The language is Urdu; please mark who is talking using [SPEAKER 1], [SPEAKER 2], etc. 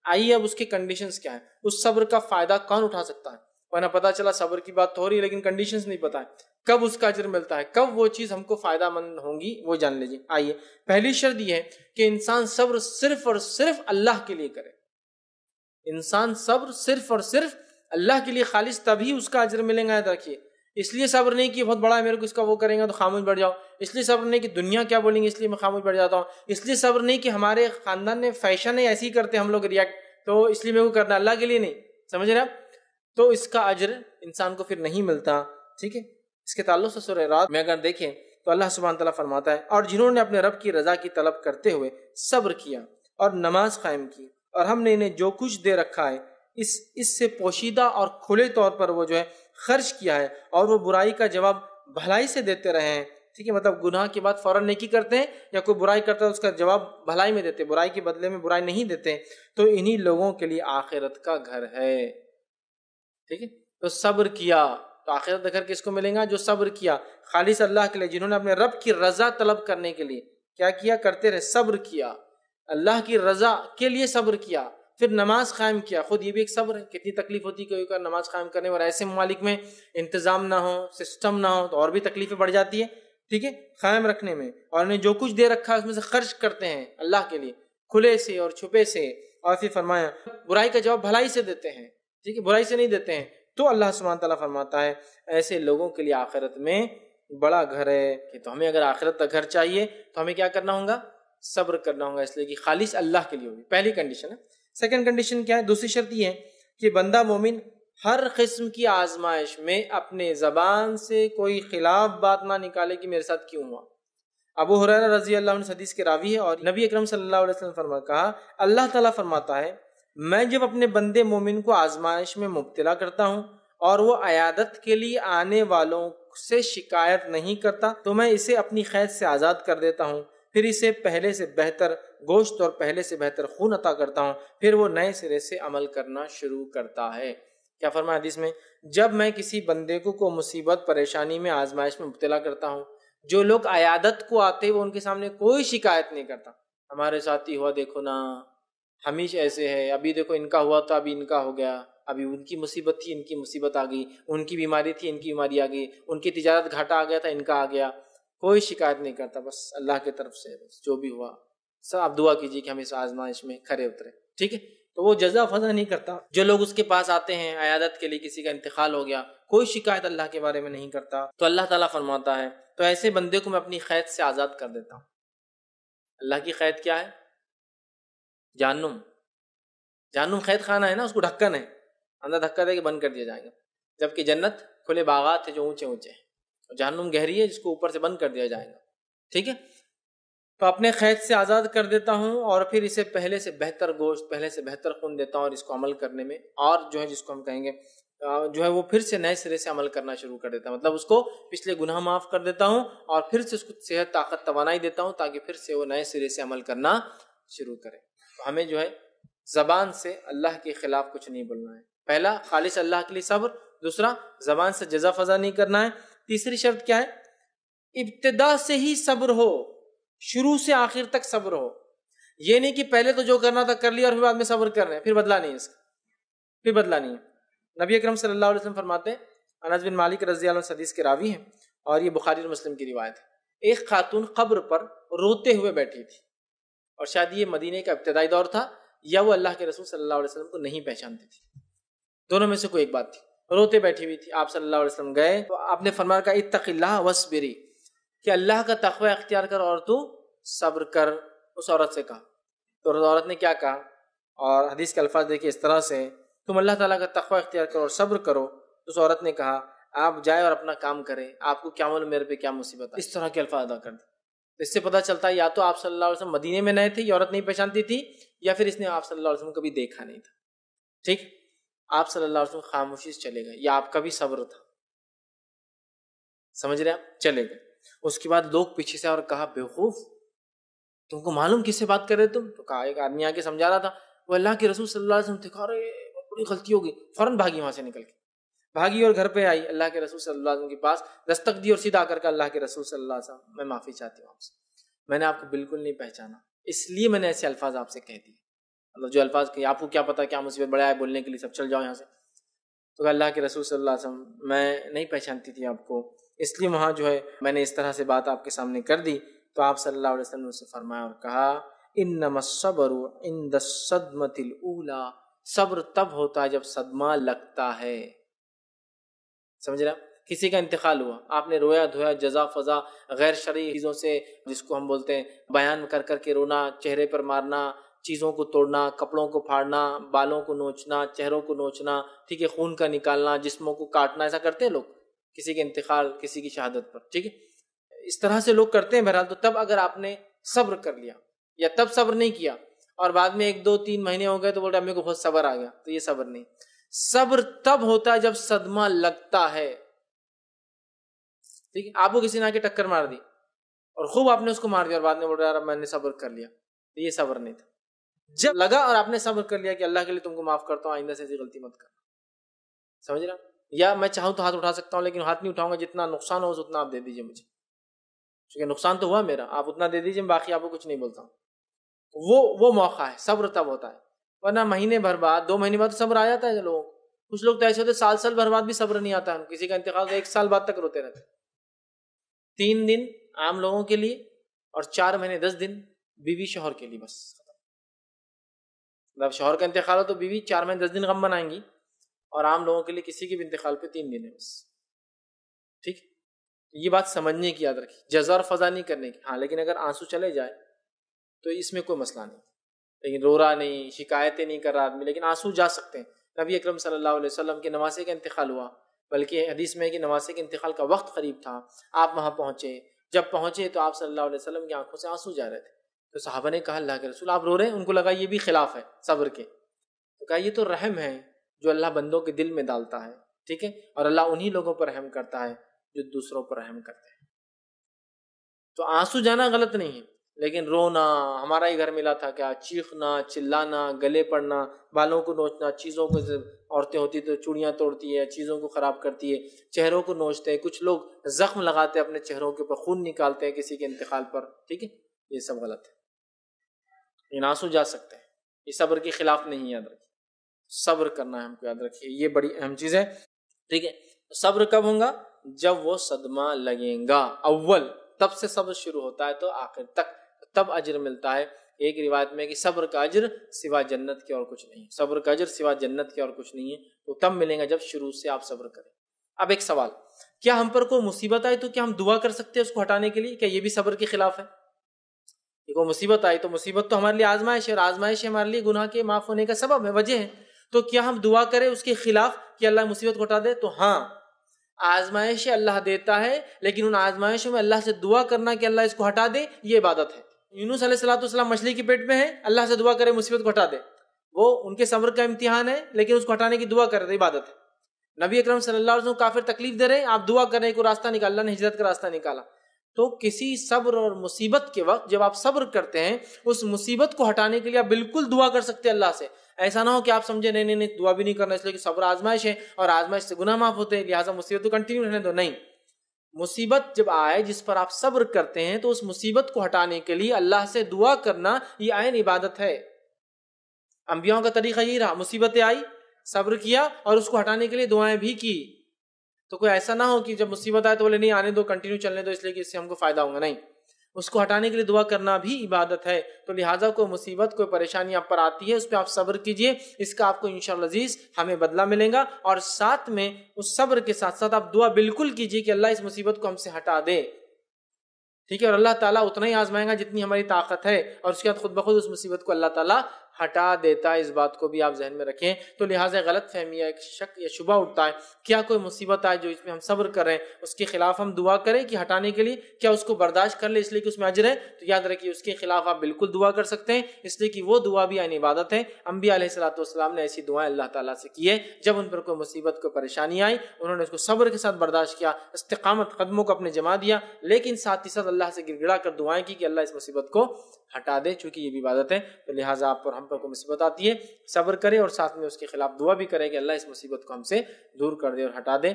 [SPEAKER 1] آئیے اب اس کے کنڈیشنز کیا ہیں، اس صبر کا فائدہ کون اٹھا سکتا ہے؟ ورنہ پتا چلا صبر کی بات تو ہو رہی ہے لیکن کنڈیشنز نہیں پتا ہے، کب اس کا اجر ملتا ہے، کب وہ چیز ہم کو فائدہ مند ہوں گی، وہ جان لیجیے۔ آئیے، پہلی شرط یہ ہے کہ انسان صبر صرف اور صرف اللہ کے لیے کرے۔ انسان صبر صرف اور صرف اللہ کے لیے خالص، تبھی اس کا اجر ملے گا۔ یاد رکھیے، اس لیے صبر نہیں کہ بہت بڑا ہے میرے کو، اس کا وہ کریں گا تو خاموش بیٹھ جاؤ، اس لیے صبر نہیں کہ دنیا کیا بولیں گے اس لیے میں خاموش بیٹھ جاتا ہوں، اس لیے صبر نہیں کہ ہمارے خاندان نے فیشن ہے ایسے ہی کرتے ہم لوگ ریئیکٹ، تو اس لیے میرے کو کرنا، اللہ کے لیے نہیں۔ سمجھ رہے آپ؟ تو اس کا اجر انسان کو پھر نہیں ملتا۔ ٹھیک ہے، اس کے تعلق سے سورہ رات میں اگر دیکھیں تو اللہ سبحانہ تعالیٰ فرماتا ہے، اور جنہوں نے اپنے رب کی رضا کی طلب کرتے ہوئے صبر کیا اور نماز قائم کی، اور ہم نے انہیں جو کچھ دے رکھا ہے اس سے پوشیدہ اور کھلے طور پر وہ جو ہے خرچ کیا ہے، اور وہ برائی کا جواب بھلائی سے دیتے رہے ہیں۔ ٹھیک ہے، مطلب گناہ کے بعد فوراً نیکی کرتے ہیں، یا کوئی برائی کرتا ہے اس کا جواب بھلائی میں دیتے، برائی کے بدلے میں برائی نہیں دیتے، تو انہی لوگوں کے لیے آخرت کا گھر ہے۔ ٹھیک ہے، تو صبر کیا تو آخرت کا گھر کس کو ملے گا؟ جو صبر کیا خالص اللہ کے لیے، جنہوں نے اپنے رب کی رضا طلب کرنے کے لیے کیا کیا؟ کرتے رہے، صبر کیا، اللہ کی رضا کے لیے صبر کیا، پھر نماز قائم کیا۔ خود یہ بھی ایک صبر ہے، کتنی تکلیف ہوتی ہے کہ نماز قائم کرنے، اور ایسے ممالک میں انتظام نہ ہو، سسٹم نہ ہو، تو اور بھی تکلیفیں بڑھ جاتی ہے۔ ٹھیک ہے، قائم رکھنے میں، اور انہیں جو کچھ دے رکھا ہے اس میں سے خرچ کرتے ہیں اللہ کے لیے، کھلے سے اور چھپے سے، اور پھر فرمایا برائی کا جواب بھلائی سے دیتے ہیں۔ ٹھیک ہے، برائی سے نہیں دیتے ہیں، تو اللہ سبحانہ تعالیٰ فرماتا ہے ایسے لوگوں کے لیے آخرت میں بڑا گھر ہے۔ کہ تو ہمیں اگر آخرت کا گھر چاہیے تو ہمیں کیا کرنا ہوگا؟ صبر کرنا ہوگا، اس لیے کہ خالص اللہ کے لیے ہوگی، پہلی کنڈیشن ہے۔ سیکنڈ کنڈیشن کیا ہے؟ دوسری شرط یہ ہے کہ بندہ مومن ہر قسم کی آزمائش میں اپنے زبان سے کوئی خلاف بات نہ نکالے کہ میرے ساتھ کیوں ہوا۔ ابو ہریرہ رضی اللہ عنہ حدیث کے راوی ہے، اور نبی اکرم صلی اللہ علیہ وسلم کہا، اللہ تعالیٰ فرماتا ہے، میں جب اپنے بندے مومن کو آزمائش میں مبتلا کرتا ہوں اور وہ عیادت کے لیے آنے والوں سے شکایت نہیں کرتا تو میں اسے اپنی قید سے آزاد کر دیتا ہوں، پھر اسے پہلے سے بہتر گوشت اور پہلے سے بہتر خون عطا کرتا ہوں، پھر وہ نئے سرے سے عمل کرنا شروع کرتا ہے۔ کیا فرمایا حدیث میں؟ جب میں کسی بندے کو کوئی مصیبت پریشانی میں آزمائش میں مبتلا کرتا ہوں، جو لوگ عیادت کو آتے وہ ان کے سامنے کوئی شکایت نہیں کرتا، ہمارے ساتھ ہی ہوا دیکھو نا، ہمیشہ ایسے ہے، ابھی دیکھو ان کا ہوا تو ابھی ان کا ہو گیا، ابھی ان کی مصیبت تھی ان کی مصیبت آ گئی، ان کی بیماری تھی ان کی بیماری آ گئی، ان کی تجارت گھاٹا آ گیا تھا ان کا آ گیا، کوئی شکایت نہیں کرتا، بس اللہ کی طرف سے بس جو بھی ہوا سب آپ دعا کیجیے کہ ہم اس آزمائش میں کھرے اترے۔ ٹھیک ہے، تو وہ جزا فضا نہیں کرتا۔ جو لوگ اس کے پاس آتے ہیں عیادت کے لیے، کسی کا انتقال ہو گیا، کوئی شکایت اللہ کے بارے میں نہیں کرتا، تو اللہ تعالیٰ فرماتا ہے تو ایسے بندے کو میں اپنی قید سے آزاد کر دیتا ہوں۔ اللہ کی قید کیا ہے؟ جہنم۔ جہنم قید خانہ ہے نا، اس کو ڈھکن ہے، اندر دھکا دے کے بند کر دیا جائے گا، جبکہ جنت کھلے باغات ہیں جو اونچے اونچے ہیں، جہنم گہری ہے جس کو اوپر سے بند کر دیا جائے گا۔ ٹھیک ہے، تو اپنے قید سے آزاد کر دیتا ہوں، اور پھر اسے پہلے سے بہتر گوشت، پہلے سے بہتر خون دیتا ہوں، اور اس کو عمل کرنے میں، اور جو ہے جس کو ہم کہیں گے جو ہے وہ پھر سے نئے سرے سے عمل کرنا شروع کر دیتا ہوں، مطلب اس کو پچھلے گناہ معاف کر دیتا ہوں، اور پھر سے اس کو صحت طاقت توانائی دیتا ہوں تاکہ پھر سے وہ نئے سرے سے عمل کرنا شروع کرے۔ تو ہمیں جو ہے زبان سے اللہ کے خلاف کچھ نہیں بولنا ہے، پہلا خالص اللہ کے لیے صبر، دوسرا زبان سے جزا فضا نہیں کرنا ہے، تیسری شرط کیا ہے؟ ابتدا سے ہی صبر ہو، شروع سے آخر تک صبر ہو، یہ نہیں کہ پہلے تو جو کرنا تھا کر لیا اور پھر بعد میں صبر کر رہے ہیں، پھر بدلا نہیں ہے اس کا، پھر بدلا نہیں ہے۔ نبی اکرم صلی اللہ علیہ وسلم فرماتے ہیں، انس بن مالک رضی اللہ عنہ حدیث کے راوی ہیں، اور یہ بخاری اور مسلم کی روایت ہے، ایک خاتون قبر پر روتے ہوئے بیٹھی تھی، اور شاید یہ مدینے کا ابتدائی دور تھا، یا وہ اللہ کے رسول صلی اللہ علیہ وسلم کو نہیں پہچانتی تھی، دونوں میں سے کوئی ایک بات تھی، روتے بیٹھی ہوئی تھی۔ آپ صلی اللہ علیہ وسلم گئے تو آپ نے فرمایا کہ اتق اللہ واصبری، کہ اللہ کا تقوی اختیار کر اور تو صبر کر، اس عورت سے کہا۔ تو اس عورت نے کیا کہا، اور حدیث کے الفاظ دیکھیے اس طرح سے، تم اللہ تعالیٰ کا تقوی اختیار کرو اور صبر کرو۔ تو اس عورت نے کہا، آپ جائے اور اپنا کام کریں، آپ کو کیا معلوم میرے پہ کیا مصیبت ہے، اس طرح کے الفاظ ادا کر دیں۔ اس سے پتہ چلتا ہے یا تو آپ صلی اللہ علیہ وسلم مدینے میں نئے تھے، یہ عورت نہیں پہچانتی تھی، یا پھر اس نے آپ صلی اللہ علیہ وسلم کو کبھی دیکھا نہیں تھا۔ ٹھیک، آپ صلی اللہ علیہ وسلم خاموشی سے چلے گئے، یا آپ کا بھی صبر تھا، سمجھ رہے آپ، چلے گئے۔ اس کے بعد لوگ پیچھے سے اور کہا، بیوقوف، تم کو معلوم کس سے بات کر رہے تم؟ تو کہا، ایک آدمی آگے سمجھا رہا تھا، وہ اللہ کے رسول صلی اللہ علیہ وسلم تھے، کہا رہے بڑی غلطی ہوگی، فوراً بھاگی وہاں سے نکل کے، بھاگی اور گھر پہ آئی اللہ کے رسول صلی اللہ علیہ وسلم کے پاس، دستک دی اور سیدھا کر کے، اللہ کے رسول صلی اللہ علیہ وسلم میں معافی چاہتی ہوں آپ سے، میں نے آپ کو بالکل نہیں پہچانا، اس لیے میں نے ایسے الفاظ آپ سے کہہ دیے۔ مطلب جو الفاظ کہ آپ کو کیا پتا کیا مصیبت بڑا ہے بولنے کے لیے، سب چل جاؤ یہاں سے. تو اللہ کے رسول صلی اللہ علیہ وسلم میں نہیں پہچانتی تھی آپ کو، اس لیے وہاں جو ہے میں نے اس طرح سے بات آپ کے سامنے کر دی. تو آپ صلی اللہ علیہ وسلم نے اسے فرمایا اور کہا انما الصبر عند الصدمۃ الاولی، صبر تب ہوتا ہے جب صدمہ لگتا ہے. سمجھ رہے؟ کسی کا انتقال ہوا، آپ نے رویا دھویا، جزا فضا غیر شرعی چیزوں سے، جس کو ہم بولتے ہیں بیان کر کر کے رونا، چہرے پر مارنا، چیزوں کو توڑنا، کپڑوں کو پھاڑنا، بالوں کو نوچنا، چہروں کو نوچنا، ٹھیک ہے، خون کا نکالنا، جسموں کو کاٹنا، ایسا کرتے ہیں لوگ کسی کے انتقال، کسی کی شہادت پر، ٹھیک ہے، اس طرح سے لوگ کرتے ہیں. بہرحال تو تب اگر آپ نے صبر کر لیا یا تب صبر نہیں کیا اور بعد میں 1 2 3 مہینے ہو گئے تو بولتے امی کو بہت صبر آ گیا، تو یہ صبر نہیں. صبر تب ہوتا ہے جب صدمہ لگتا ہے. ٹھیک ہے، آپ کو کسی نے آ کے ٹکر مار دی اور خوب آپ نے اس کو مار دیا اور بعد میں بول رہا یار میں نے صبر کر لیا، تو یہ صبر نہیں تھا. جب لگا اور آپ نے صبر کر لیا کہ اللہ کے لیے تم کو معاف کرتا ہوں، آئندہ سے ایسی غلطی مت کرنا. سمجھ رہا؟ یا میں چاہوں تو ہاتھ اٹھا سکتا ہوں لیکن ہاتھ نہیں اٹھاؤں گا، جتنا نقصان ہو اتنا آپ دے دیجیے مجھے، کیونکہ نقصان تو ہوا میرا، آپ اتنا دے دیجیے، باقی آپ کو کچھ نہیں بولتا ہوں. وہ موقع ہے، صبر تب ہوتا ہے. ورنہ مہینے بھر بعد 2 مہینے بعد صبر آ جاتا ہے. لوگوں کچھ لوگ تو ایسے ہوتے سال بھر بعد بھی صبر نہیں آتا ہے، کسی کا انتقال تو 1 سال بعد تک روتے رہتے. 3 دن عام لوگوں کے لیے اور 4 مہینے 10 دن بیوی شوہر کے لیے، بس. جب شوہر کا انتقال ہو تو بیوی 4 مہینے 10 دن غم منائیں گی، اور عام لوگوں کے لیے کسی کے بھی انتقال پہ 3 دن ہے بس. ٹھیک، یہ بات سمجھنے کی یاد رکھی، جزا اور فضا نہیں کرنے کی. ہاں لیکن اگر آنسو چلے جائے تو اس میں کوئی مسئلہ نہیں، لیکن رو رہا نہیں، شکایتیں نہیں کر رہا آدمی، لیکن آنسو جا سکتے ہیں. نبی اکرم صلی اللہ علیہ وسلم کے نواسے کا انتقال ہوا، بلکہ حدیث میں ہے کہ نواسے کے انتقال کا وقت قریب تھا، آپ وہاں پہنچے. جب پہنچے تو آپ صلی اللہ علیہ وسلم کی آنکھوں سے آنسو جا رہے تھے. تو صحابہ نے کہا اللہ کے رسول آپ رو رہے ہیں؟ ان کو لگا یہ بھی خلاف ہے صبر کے. تو کہا یہ تو رحم ہے جو اللہ بندوں کے دل میں ڈالتا ہے، ٹھیک ہے، اور اللہ انہی لوگوں پر رحم کرتا ہے جو دوسروں پر رحم کرتے ہیں. تو آنسو جانا غلط نہیں ہے، لیکن رونا، ہمارا ہی گھر ملا تھا کیا، چیخنا، چلانا، گلے پڑنا، بالوں کو نوچنا، چیزوں کو، عورتیں ہوتی تو چوڑیاں توڑتی ہے، چیزوں کو خراب کرتی ہے، چہروں کو نوچتے ہیں، کچھ لوگ زخم لگاتے ہیں اپنے چہروں کے اوپر، خون نکالتے ہیں کسی کے انتقال پر، ٹھیک ہے، یہ سب غلط ہے. ان آنسو جا سکتے ہیں، یہ صبر کے خلاف نہیں، یاد رکھیے. صبر کرنا ہے ہم کو، یاد رکھیے یہ بڑی اہم چیز ہے. ٹھیک ہے، صبر کب ہوگا؟ جب وہ صدمہ لگے گا اول، تب سے صبر شروع ہوتا ہے تو آخر تک، تب اجر ملتا ہے. ایک روایت میں کہ صبر کا اجر سوا جنت کے اور کچھ نہیں، صبر کا اجر سوا جنت کے اور کچھ نہیں ہے. تو تب ملے گا جب شروع سے آپ صبر کریں. اب ایک سوال، کیا ہم پر کوئی مصیبت آئی تو کیا ہم دعا کر سکتے ہیں اس کو ہٹانے کے لیے؟ کیا یہ بھی صبر کے خلاف ہے؟ کوئی مصیبت آئی تو مصیبت تو ہمارے لیے آزمائش ہے، اور آزمائش ہمارے لیے گناہ کے معاف ہونے کا سبب ہے، وجہ ہے. تو کیا ہم دعا کریں اس کے خلاف کہ اللہ مصیبت کو ہٹا دے؟ تو ہاں، آزمائش اللہ دیتا ہے، لیکن ان آزمائشوں میں اللہ سے دعا کرنا کہ اللہ اس کو ہٹا دے، یہ عبادت ہے. یونس علیہ السلام مچھلی کے پیٹ میں ہے، اللہ سے دعا کرے مصیبت کو ہٹا دے، وہ ان کے صبر کا امتحان ہے، لیکن اس کو ہٹانے کی دعا کر رہے، عبادت ہے. نبی اکرم صلی اللہ علیہ وسلم کافر تکلیف دے رہے ہیں، آپ دعا کریں کو راستہ نکال، اللہ نے ہجرت کا راستہ نکالا. تو کسی صبر اور مصیبت کے وقت جب آپ صبر کرتے ہیں، اس مصیبت کو ہٹانے کے لیے آپ بالکل دعا کر سکتے ہیں اللہ سے. ایسا نہ ہو کہ آپ سمجھے نہیں دعا بھی نہیں کرنا اس لیے کہ صبر آزمائش ہے اور آزمائش سے گناہ معاف ہوتے ہیں، لہٰذا مصیبت تو کنٹینیو رہنے دو. نہیں، مصیبت جب آئے جس پر آپ صبر کرتے ہیں تو اس مصیبت کو ہٹانے کے لیے اللہ سے دعا کرنا یہ عین عبادت ہے. انبیاءوں کا طریقہ یہی رہا، مصیبتیں آئی، صبر کیا اور اس کو ہٹانے کے لیے دعائیں بھی کی. تو کوئی ایسا نہ ہو کہ جب مصیبت آئے تو بولے نہیں آنے دو، کنٹینیو چلنے دو اس لیے کہ اس سے ہم کو فائدہ ہوگا. نہیں، اس کو ہٹانے کے لیے دعا کرنا بھی عبادت ہے. تو لہٰذا کوئی مصیبت، کوئی پریشانی آپ پر آتی ہے، اس پہ آپ صبر کیجئے، اس کا آپ کو انشاءاللہ عزیز ہمیں بدلہ ملے گا. اور ساتھ میں اس صبر کے ساتھ ساتھ آپ دعا بالکل کیجئے کہ اللہ اس مصیبت کو ہم سے ہٹا دے. ٹھیک ہے، اور اللہ تعالیٰ اتنا ہی آزمائے گا جتنی ہماری طاقت ہے، اور اس کے بعد خود بخود اس مصیبت کو اللہ تعالیٰ ہٹا دیتا ہے. اس بات کو بھی آپ ذہن میں رکھیں. تو لہٰذا غلط فہمی یا ایک شک یا شبہ اٹھتا ہے، کیا کوئی مصیبت آئے جو اس میں ہم صبر کر رہے ہیں اس کے خلاف ہم دعا کریں کہ ہٹانے کے لیے، کیا اس کو برداشت کر لے اس لیے کہ اس میں اجر ہے؟ تو یاد رکھیے اس کے خلاف آپ بالکل دعا کر سکتے ہیں، اس لیے کہ وہ دعا بھی عین عبادت ہے. انبیاء علیہ السلام نے ایسی دعائیں اللہ تعالیٰ سے کی ہے، جب ان پر کوئی مصیبت کوئی پریشانی آئی انہوں نے اس کو صبر کے ساتھ برداشت کیا، استقامت قدموں کو اپنے جما دیا، لیکن ساتھ ہی ساتھ اللہ سے گڑ گڑا کر دعائیں کی کہ اللہ اس مصیبت کو ہٹا دے، چونکہ یہ بھی عبادت ہے. تو لہٰذا آپ پر ہم پر کوئی مصیبت آتی ہے صبر کرے اور ساتھ میں اس کے خلاف دعا بھی کرے کہ اللہ اس مصیبت کو ہم سے دور کر دے اور ہٹا دے.